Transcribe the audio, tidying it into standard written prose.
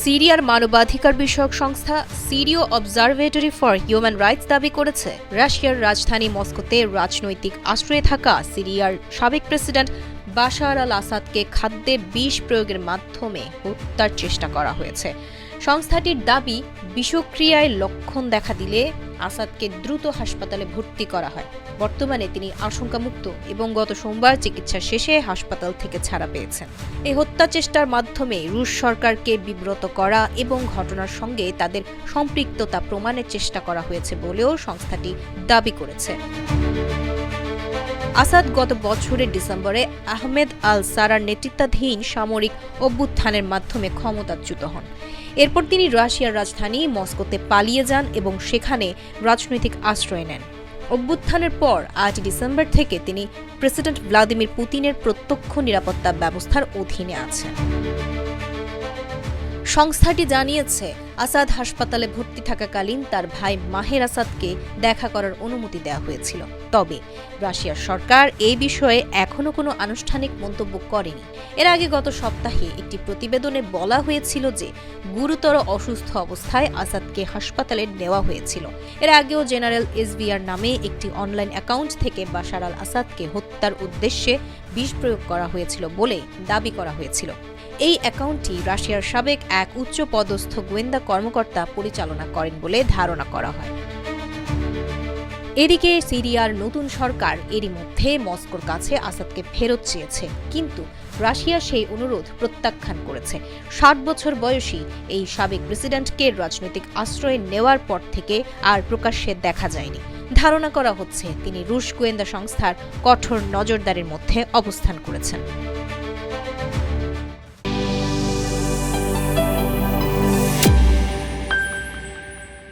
সিরিয়ার মানবাধিকার বিষয়ক সংস্থা সিরিয় অবজারভেটরি ফর হিউম্যান রাইটস দাবি করেছে, রাশিয়ার রাজধানী মস্কোতে রাজনৈতিক আশ্রয়ে থাকা সিরিয়ার সাবেক প্রেসিডেন্ট বাশার আল আসাদকে খাদ্যে বিষ প্রয়োগের মাধ্যমে হত্যার চেষ্টা করা হয়েছে। সংস্থাটির দাবি, বিষক্রিয়ায় লক্ষণ দেখা দিলে আসাদকে দ্রুত হাসপাতালে ভর্তি করা হয়। বর্তমানে তিনি আশঙ্কামুক্ত এবং গত সোমবার চিকিৎসা শেষে হাসপাতাল থেকে ছাড়া পেয়েছেন। এই হত্যা চেষ্টার মাধ্যমে রুশ সরকারকে বিব্রত করা এবং ঘটনার সঙ্গে তাদের সম্পৃক্ততা প্রমাণের চেষ্টা করা হয়েছে বলেও সংস্থাটি দাবি করেছে। আসাদ গত বছরের ডিসেম্বরে আহমেদ আল সারার নেতৃত্বাধীন সামরিক অভ্যুত্থানের মাধ্যমে ক্ষমতাচ্যুত হন। এরপর তিনি রাশিয়ার রাজধানী মস্কোতে পালিয়ে যান এবং সেখানে রাজনৈতিক আশ্রয় নেন। অভ্যুত্থানের পর ৮ ডিসেম্বর থেকে তিনি প্রেসিডেন্ট ভ্লাদিমির পুতিনের প্রত্যক্ষ নিরাপত্তা ব্যবস্থার অধীনে আছেন। সংস্থাটি জানিয়েছে, আসাদ হাসপাতালে ভর্তি থাকাকালীন তার ভাই মাহের আসাদকে দেখা করার অনুমতি দেওয়া হয়েছিল। তবে রাশিয়ার সরকার এই বিষয়ে এখনো কোনো আনুষ্ঠানিক মন্তব্য করেনি। এর আগে গত সপ্তাহে একটি প্রতিবেদনে বলা হয়েছিল যে গুরুতর অসুস্থ অবস্থায় আসাদকে হাসপাতালে নেওয়া হয়েছিল। এর আগেও জেনারেল এসভিআর নামে একটি অনলাইন অ্যাকাউন্ট থেকে বাশার আল আসাদকে হত্যার উদ্দেশ্যে বিষ প্রয়োগ করা হয়েছিল বলে দাবি করা হয়েছিল। এই অ্যাকাউন্টটি রাশিয়ার সাবেক এক উচ্চ পদস্থ গোয়েন্দা কর্মকর্তা পরিচালনা করেন বলে ধারণা করা হয়। এদিকে সিরিয়ার নতুন সরকার এরই মধ্যে মস্কোর কাছে আসাদকে ফেরত চেয়েছে, কিন্তু রাশিয়া সেই অনুরোধ প্রত্যাখ্যান করেছে। ৬০ বছর বয়সী এই সাবেক প্রেসিডেন্টকে রাজনৈতিক আশ্রয় নেওয়ার পর থেকে আর প্রকাশ্যে দেখা যায়নি। ধারণা করা হচ্ছে তিনি রুশ গোয়েন্দা সংস্থার কঠোর নজরদারির মধ্যে অবস্থান করেছেন।